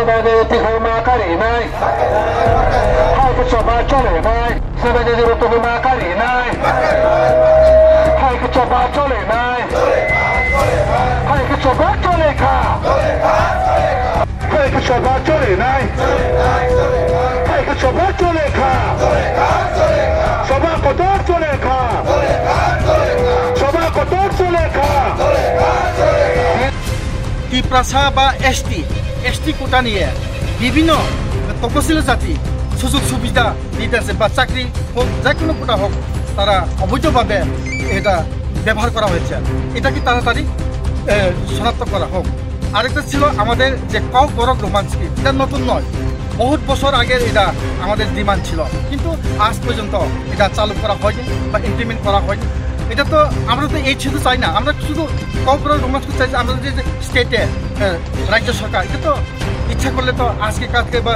sebagai terima kali naik, hai kecoba cole naik, sebagai terima kali naik, hai kecoba cole naik, hai kecoba cole ka, hai kecoba cole naik, hai kecoba cole ka, coba kotor cole ka, coba kotor cole ka. Tiprasa বা ST কোটা নিয়ে বিভিন্ন তপশিলি জাতি সুযোগ সুবিধা দিতেছে বা চাকরি হোক যে কোনো কোটা হোক তারা অবৈধভাবে এটা ব্যবহার করা হয়েছে। এটা কি তাড়াতাড়ি শনাক্ত করা হোক। আরেকটা ছিল আমাদের যে কক বরক রোমান্স কি, এটা নতুন নয়, বহুত বছর আগের এটা আমাদের ডিমান্ড ছিল, কিন্তু আজ পর্যন্ত এটা চালু করা হয়নি বা ইমপ্লিমেন্ট করা হয়নি। এটা তো আমরা তো এই শুধু চাই না, আমরা শুধু কক বরক রোমান্স চাই যে আমরা যে স্টেটে রাজ্য সরকার এটা তো ইচ্ছা করলে তো আজকে কাজকে বা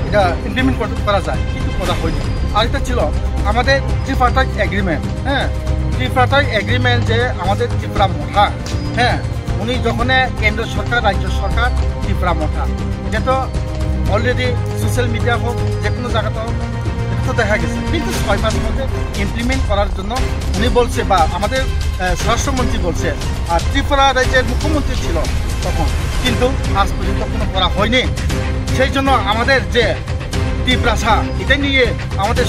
এটা ইমপ্লিমেন্ট করা যায়, কিন্তু করা হয়নি। আরেকটা ছিল আমাদের ট্রিপার্টাইট এগ্রিমেন্ট, ট্রিপার্টাইট এগ্রিমেন্ট যে আমাদের ত্রিপুরা মোঠা, উনি যখন কেন্দ্র সরকার রাজ্য সরকার ত্রিপুরা মোঠা, এটা তো অলরেডি সোশ্যাল মিডিয়া হোক যে কোনো জায়গাতে হোক এটা তো দেখা গেছে, কিন্তু 6 মাসের মধ্যে ইমপ্লিমেন্ট করার জন্য উনি বলছে বা আমাদের স্বরাষ্ট্রমন্ত্রী বলছে, আর ত্রিপুরা রাজ্যের মুখ্যমন্ত্রী ছিল তখন, কিন্তু আজ পর্যন্ত কোনো করা হয়নি। সেই জন্য আমাদের যে ত্রিপ্রাসা এটা নিয়ে আমাদের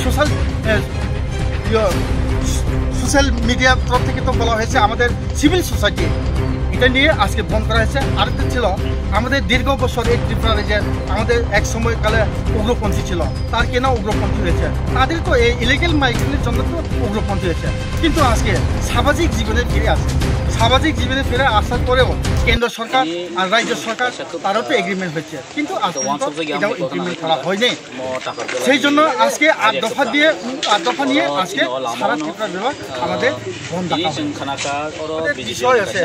সোশ্যাল মিডিয়ার তরফ থেকে তো বলা হয়েছে, আমাদের সিভিল সোসাইটি এটা নিয়ে আজকে বন্ধ করা হয়েছে। আরেকটা ছিল আমাদের দীর্ঘ বছর এই ত্রিপুরা রাজ্যের আমাদের এক সময়কালে উগ্রপন্থী ছিল, তার কেন উগ্রপন্থী হয়েছে, তাদের তো এই ইলিগেল মাইগ্রেন্টের জন্য তো উগ্রপন্থী হয়েছে, কিন্তু আজকে সামাজিক জীবনে ফিরে আসে। সামাজিক জীবনে ফিরে আসার পরেও কেন্দ্র সরকার আর রাজ্য সরকার তারও তো এগ্রিমেন্ট হয়েছে, কিন্তু আজ পর্যন্ত এটাও ইমপ্লিমেন্ট করা হয়নি। সেই জন্য আজকে 8 দফা নিয়ে আজকে সারা ত্রিপুরা বিভাগ আমাদের বন্ধ রাখা বিষয় আছে।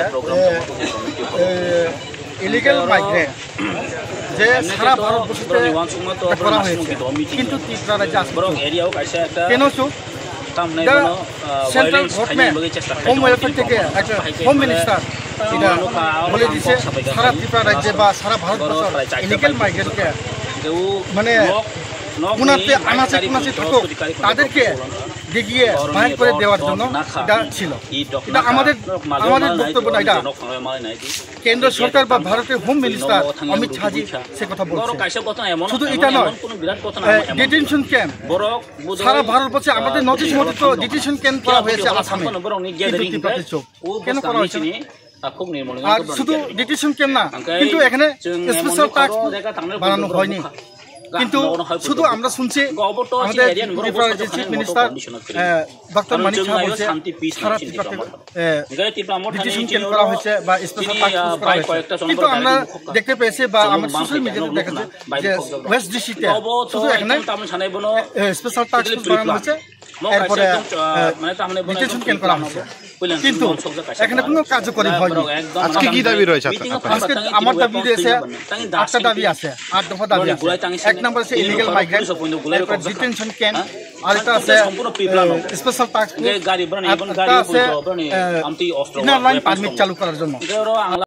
ইলিগেল মাইগ্রেন্ট যে সারা ভারতবর্ষে করা হয়েছে, কিন্তু ত্রিপুরা রাজ্যে আসছে কেন চুপ? সেন্ট্রাল গভর্নমেন্ট হোম ওয়েলফেয়ার থেকে একটা হোম মিনিস্টার এটা বলে দিচ্ছে সারা ত্রিপুরা রাজ্যে বা সারা ভারতবর্ষ ইলিগেল মাইগ্রেন্টকে মানে কোনাতে আনাচে কোনাচে থাকুক তাদেরকে দেখিয়ে বাইর করে দেওয়ার জন্য এটা ছিল। এটা আমাদের বক্তব্য না, এটা কেন্দ্র সরকার বা ভারতের হোম মিনিস্টার অমিত শাহজি সে কথা বলছে। শুধু এটা নয়, ডিটেনশন ক্যাম্প সারা ভারতবর্ষে আমাদের নর্থ ইস্ট মধ্যে তো ডিটেনশন ক্যাম্প করা হয়েছে আসামে, কেন করা হয়েছে? আর শুধু ডিটেনশন ক্যাম্প না, কিন্তু এখানে স্পেশাল টাস্ক বানানো হয়নি। কিন্তু শুধু আমরা শুনছি আমাদের ত্রিপুরা রাজ্যের chief minister doctor Manik Saha বলছে সারা ডিটেনশন ক্যাম্প করা হয়েছে বা স্পেশাল টাস্ক করা হয়েছে, কিন্তু আমরা দেখতে পেয়েছি বা আমার সোশ্যাল মিডিয়াতে দেখা যায় যে ওয়েস্ট ডিস্ট্রিক্টে শুধু এখানে স্পেশাল টাস্ক বানানো হয়েছে, এরপরে ডিটেনশন ক্যাম্প করা হয়েছে, কিন্তু এখানে কোনো কার্যকরী হয়নি। আজকে কি দাবি রয়েছে? আজকে আমার দাবি রয়েছে 8টা দাবি আছে, 8 দফা দাবি আছে। 1 নম্বর আছে ইলিগেল মাইগ্রেন্ট, এরপর ডিটেনশন ক্যাম্প, আরেকটা আছে স্পেশাল টাস্ক, আরেকটা আছে ইনার লাইন পারমিট চালু করার জন্য।